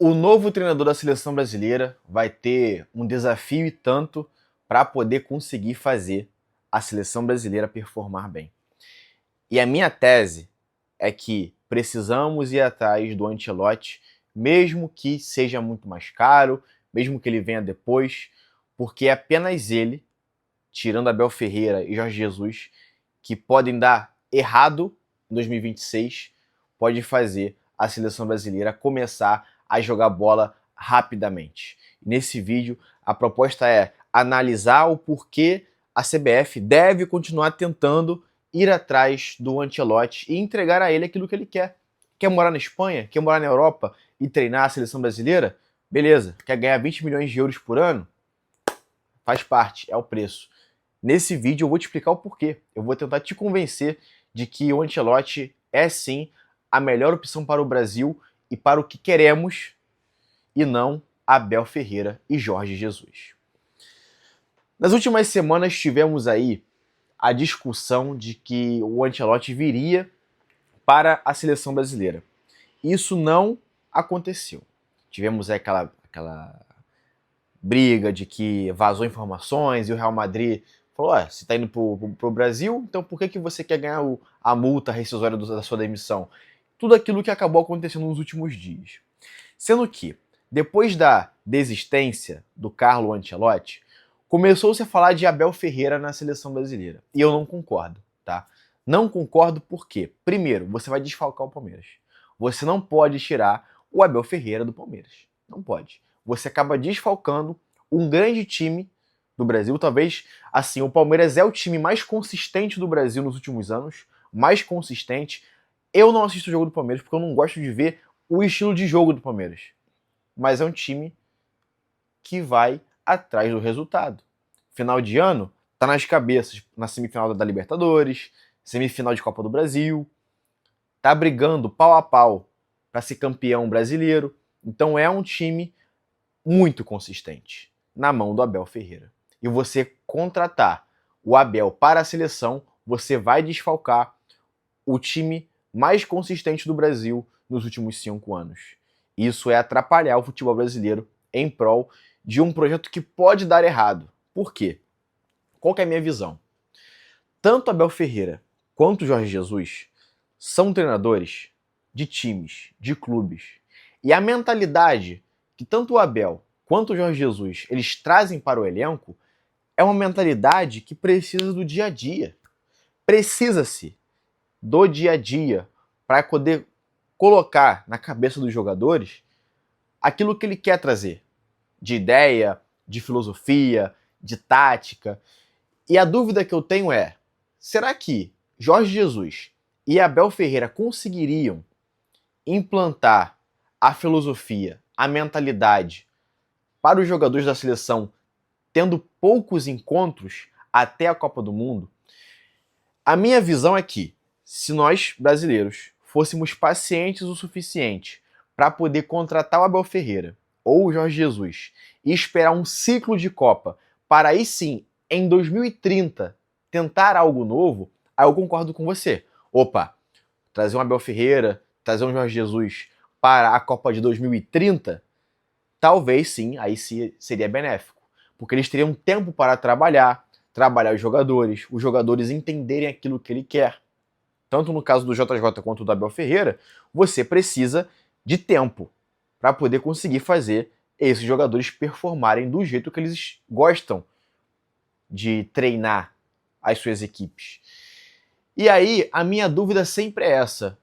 O novo treinador da seleção brasileira vai ter um desafio e tanto para poder conseguir fazer a seleção brasileira performar bem. E a minha tese é que precisamos ir atrás do Ancelotti, mesmo que seja muito mais caro, mesmo que ele venha depois, porque é apenas ele, tirando Abel Ferreira e Jorge Jesus, que podem dar errado em 2026, pode fazer a seleção brasileira começar a jogar bola rapidamente. Nesse vídeo, a proposta é analisar o porquê a CBF deve continuar tentando ir atrás do Ancelotti e entregar a ele aquilo que ele quer. Quer morar na Espanha? Quer morar na Europa e treinar a seleção brasileira? Beleza. Quer ganhar 20 milhões de euros por ano? Faz parte, é o preço. Nesse vídeo eu vou te explicar o porquê. Eu vou tentar te convencer de que o Ancelotti é sim a melhor opção para o Brasil e para o que queremos, e não Abel Ferreira e Jorge Jesus. Nas últimas semanas tivemos aí a discussão de que o Ancelotti viria para a seleção brasileira. Isso não aconteceu. Tivemos aí aquela briga de que vazou informações e o Real Madrid falou: se está indo pro Brasil, então por que você quer ganhar a multa rescisória da sua demissão? Tudo aquilo que acabou acontecendo nos últimos dias. Sendo que, depois da desistência do Carlo Ancelotti, começou-se a falar de Abel Ferreira na seleção brasileira. E eu não concordo, tá? Não concordo porque, primeiro, você vai desfalcar o Palmeiras. Você não pode tirar o Abel Ferreira do Palmeiras. Não pode. Você acaba desfalcando um grande time do Brasil. Talvez, assim, o Palmeiras é o time mais consistente do Brasil nos últimos anos. Mais consistente. Eu não assisto o jogo do Palmeiras porque eu não gosto de ver o estilo de jogo do Palmeiras. Mas é um time que vai atrás do resultado. Final de ano, tá nas cabeças, na semifinal da Libertadores, semifinal de Copa do Brasil, tá brigando pau a pau para ser campeão brasileiro. Então é um time muito consistente na mão do Abel Ferreira. E você contratar o Abel para a seleção, você vai desfalcar o time mais consistente do Brasil nos últimos 5 anos. Isso é atrapalhar o futebol brasileiro em prol de um projeto que pode dar errado. Por quê? Qual que é a minha visão? Tanto Abel Ferreira quanto Jorge Jesus são treinadores de times, de clubes. E a mentalidade que tanto o Abel quanto o Jorge Jesus eles trazem para o elenco é uma mentalidade que precisa do dia a dia. Precisa-se do dia a dia para poder colocar na cabeça dos jogadores aquilo que ele quer trazer, de ideia, de filosofia, de tática. E a dúvida que eu tenho é, será que Jorge Jesus e Abel Ferreira conseguiriam implantar a filosofia, a mentalidade para os jogadores da seleção, tendo poucos encontros até a Copa do Mundo? A minha visão é que, se nós, brasileiros, fôssemos pacientes o suficiente para poder contratar o Abel Ferreira ou o Jorge Jesus e esperar um ciclo de Copa para aí sim, em 2030, tentar algo novo, aí eu concordo com você. Opa, trazer um Abel Ferreira, trazer um Jorge Jesus para a Copa de 2030, talvez sim, aí sim seria benéfico. Porque eles teriam tempo para trabalhar os jogadores entenderem aquilo que ele quer. Tanto no caso do JJ quanto do Abel Ferreira, você precisa de tempo para poder conseguir fazer esses jogadores performarem do jeito que eles gostam de treinar as suas equipes. E aí, a minha dúvida sempre é essa.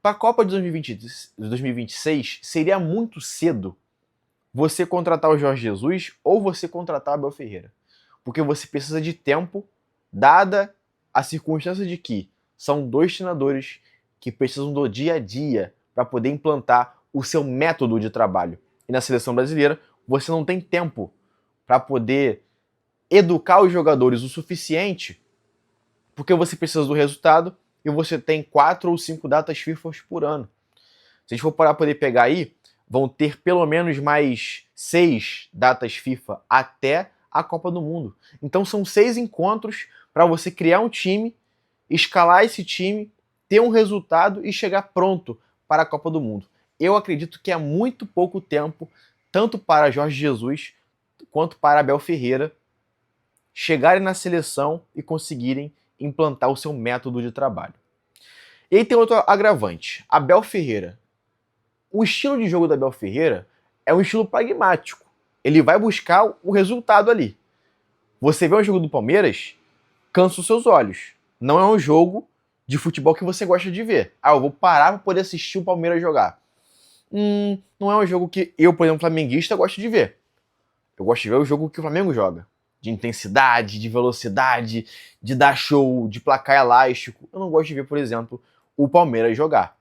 Para a Copa de 2026, seria muito cedo você contratar o Jorge Jesus ou você contratar o Abel Ferreira. Porque você precisa de tempo, dada a circunstância de que são dois treinadores que precisam do dia a dia para poder implantar o seu método de trabalho. E na seleção brasileira, você não tem tempo para poder educar os jogadores o suficiente, porque você precisa do resultado e você tem 4 ou 5 datas FIFA por ano. Se a gente for parar para poder pegar aí, vão ter pelo menos mais 6 datas FIFA até a Copa do Mundo. Então são 6 encontros para você criar um time, escalar esse time, ter um resultado e chegar pronto para a Copa do Mundo. eu acredito que é muito pouco tempo, tanto para Jorge Jesus quanto para Abel Ferreira, chegarem na seleção e conseguirem implantar o seu método de trabalho. E aí tem outro agravante. Abel Ferreira. O estilo de jogo da Abel Ferreira é um estilo pragmático. Ele vai buscar o resultado ali. Você vê um jogo do Palmeiras, cansa os seus olhos. Não é um jogo de futebol que você gosta de ver. Eu vou parar para poder assistir o Palmeiras jogar. Não é um jogo que eu, por exemplo, flamenguista, gosto de ver. Eu gosto de ver o jogo que o Flamengo joga. De intensidade, de velocidade, de dar show, de placar elástico. Eu não gosto de ver, por exemplo, o Palmeiras jogar.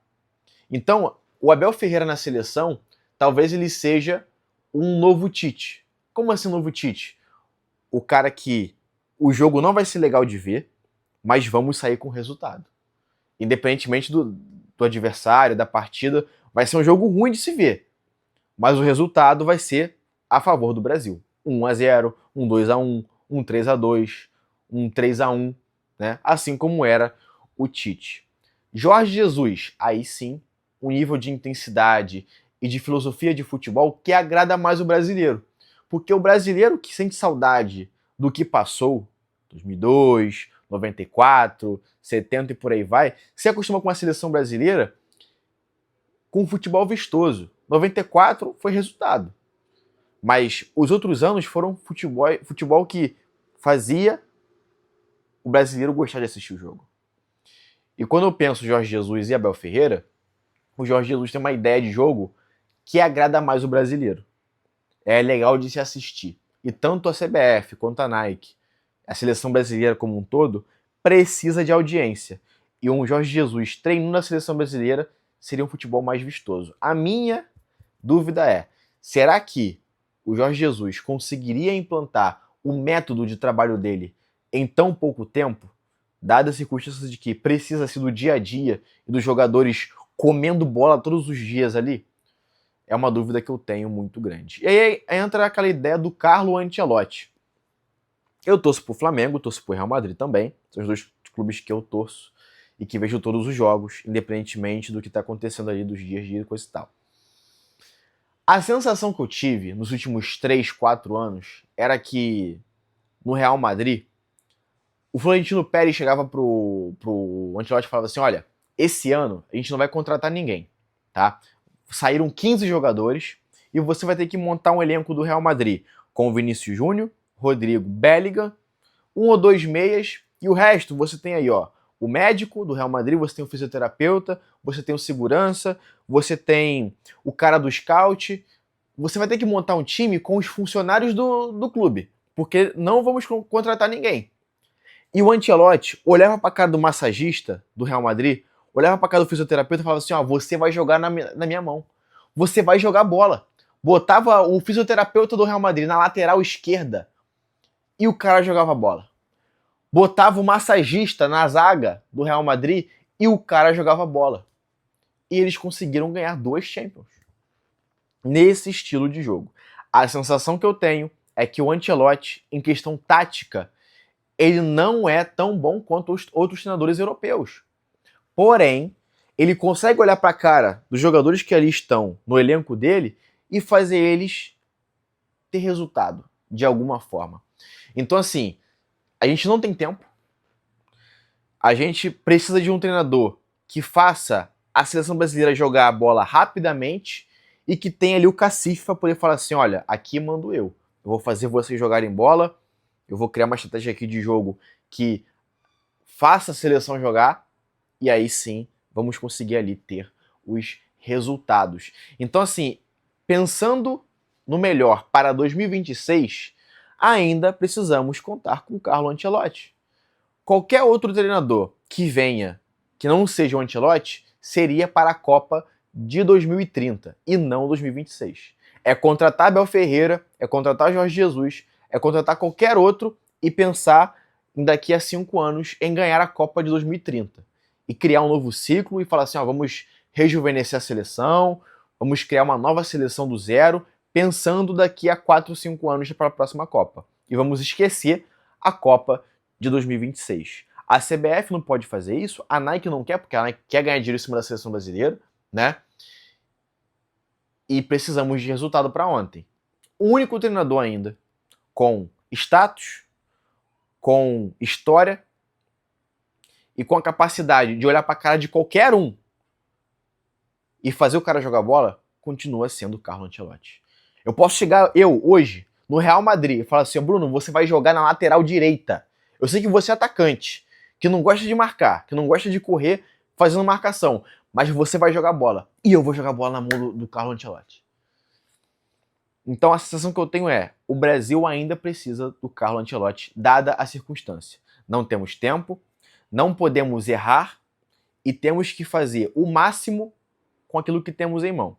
Então, o Abel Ferreira na seleção, talvez ele seja um novo Tite. Como assim novo Tite? O cara que o jogo não vai ser legal de ver, mas vamos sair com resultado. Independentemente do adversário, da partida, vai ser um jogo ruim de se ver. Mas o resultado vai ser a favor do Brasil. 1-0, 2-1, 3-2, 3-1, né? Assim como era o Tite. Jorge Jesus, aí sim, um nível de intensidade e de filosofia de futebol que agrada mais o brasileiro. Porque o brasileiro que sente saudade do que passou, 2002, 94, 70 e por aí vai, se acostuma com a seleção brasileira com um futebol vistoso. 94 foi resultado. Mas os outros anos foram futebol que fazia o brasileiro gostar de assistir o jogo. E quando eu penso Jorge Jesus e Abel Ferreira, o Jorge Jesus tem uma ideia de jogo que agrada mais o brasileiro. É legal de se assistir. E tanto a CBF quanto a Nike, a seleção brasileira como um todo, precisa de audiência. E um Jorge Jesus treinando a seleção brasileira seria um futebol mais vistoso. A minha dúvida é, será que o Jorge Jesus conseguiria implantar o método de trabalho dele em tão pouco tempo, dadas as circunstâncias de que precisa ser do dia a dia e dos jogadores comendo bola todos os dias ali? É uma dúvida que eu tenho muito grande. E aí entra aquela ideia do Carlo Ancelotti. Eu torço pro Flamengo, torço pro Real Madrid também. São os dois clubes que eu torço e que vejo todos os jogos, independentemente do que está acontecendo ali dos dias a dia e coisa e tal. A sensação que eu tive nos últimos 3, 4 anos era que no Real Madrid, o Florentino Pérez chegava pro Ancelotti e falava assim, olha, esse ano a gente não vai contratar ninguém, tá? Saíram 15 jogadores e você vai ter que montar um elenco do Real Madrid com o Vinícius Júnior, Rodrigo, Bellingham, 1 ou 2 meias e o resto você tem aí, ó, o médico do Real Madrid, você tem o fisioterapeuta, você tem o segurança, você tem o cara do scout. Você vai ter que montar um time com os funcionários do clube, porque não vamos contratar ninguém. E o Ancelotti olhava para a cara do massagista do Real Madrid, olhava para a cara do fisioterapeuta e falava assim, ó, você vai jogar na minha mão. Você vai jogar bola. Botava o fisioterapeuta do Real Madrid na lateral esquerda e o cara jogava bola. Botava o massagista na zaga do Real Madrid e o cara jogava bola. E eles conseguiram ganhar 2 Champions nesse estilo de jogo. A sensação que eu tenho é que o Ancelotti, em questão tática, ele não é tão bom quanto os outros treinadores europeus. Porém, ele consegue olhar para a cara dos jogadores que ali estão no elenco dele e fazer eles ter resultado, de alguma forma. Então, assim, a gente não tem tempo. A gente precisa de um treinador que faça a seleção brasileira jogar a bola rapidamente e que tenha ali o cacife para poder falar assim, olha, aqui mando eu. Eu vou fazer vocês jogarem bola, eu vou criar uma estratégia aqui de jogo que faça a seleção jogar e aí sim vamos conseguir ali ter os resultados. Então, assim, pensando no melhor para 2026, ainda precisamos contar com o Carlo Ancelotti. Qualquer outro treinador que venha, que não seja o Ancelotti, seria para a Copa de 2030 e não 2026. É contratar Abel Ferreira, é contratar Jorge Jesus, é contratar qualquer outro e pensar em daqui a 5 anos em ganhar a Copa de 2030. E criar um novo ciclo e falar assim, ó, vamos rejuvenescer a seleção, vamos criar uma nova seleção do zero, pensando daqui a 4, 5 anos para a próxima Copa. E vamos esquecer a Copa de 2026. A CBF não pode fazer isso, a Nike não quer, porque a Nike quer ganhar dinheiro em cima da seleção brasileira, né? e precisamos de resultado para ontem. O único treinador ainda com status, com história e com a capacidade de olhar para a cara de qualquer um e fazer o cara jogar bola continua sendo o Carlo Ancelotti. Eu posso chegar, hoje, no Real Madrid e falar assim: Bruno, você vai jogar na lateral direita. Eu sei que você é atacante, que não gosta de marcar, que não gosta de correr fazendo marcação, mas você vai jogar bola. E eu vou jogar bola na mão do Carlo Ancelotti. Então a sensação que eu tenho é: o Brasil ainda precisa do Carlo Ancelotti, dada a circunstância. Não temos tempo, não podemos errar e temos que fazer o máximo com aquilo que temos em mão.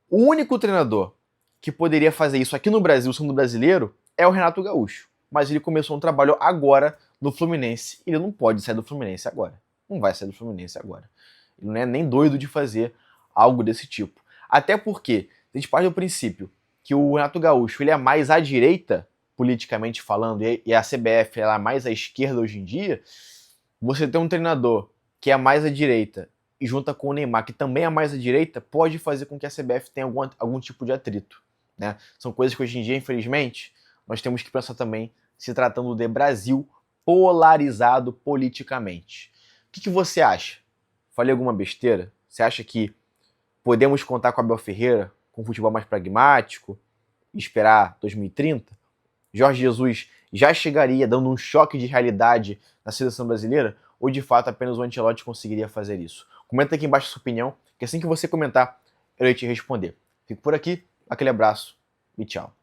O único treinador que poderia fazer isso aqui no Brasil, sendo brasileiro, é o Renato Gaúcho. Mas ele começou um trabalho agora no Fluminense. Ele não pode sair do Fluminense agora. Não vai sair do Fluminense agora. Ele não é nem doido de fazer algo desse tipo. Até porque a gente parte do princípio que o Renato Gaúcho ele é mais à direita, politicamente falando, e a CBF ela é mais à esquerda hoje em dia. Você tem um treinador que é mais à direita e junta com o Neymar, que também é mais à direita, pode fazer com que a CBF tenha algum tipo de atrito. Né? São coisas que hoje em dia, infelizmente, nós temos que pensar também, se tratando de Brasil polarizado politicamente. O que você acha? Falei alguma besteira? Você acha que podemos contar com Abel Ferreira, com um futebol mais pragmático, e esperar 2030? Jorge Jesus já chegaria dando um choque de realidade na seleção brasileira? Ou de fato apenas o Ancelotti conseguiria fazer isso? Comenta aqui embaixo a sua opinião, que assim que você comentar, eu irei te responder. Fico por aqui, aquele abraço e tchau.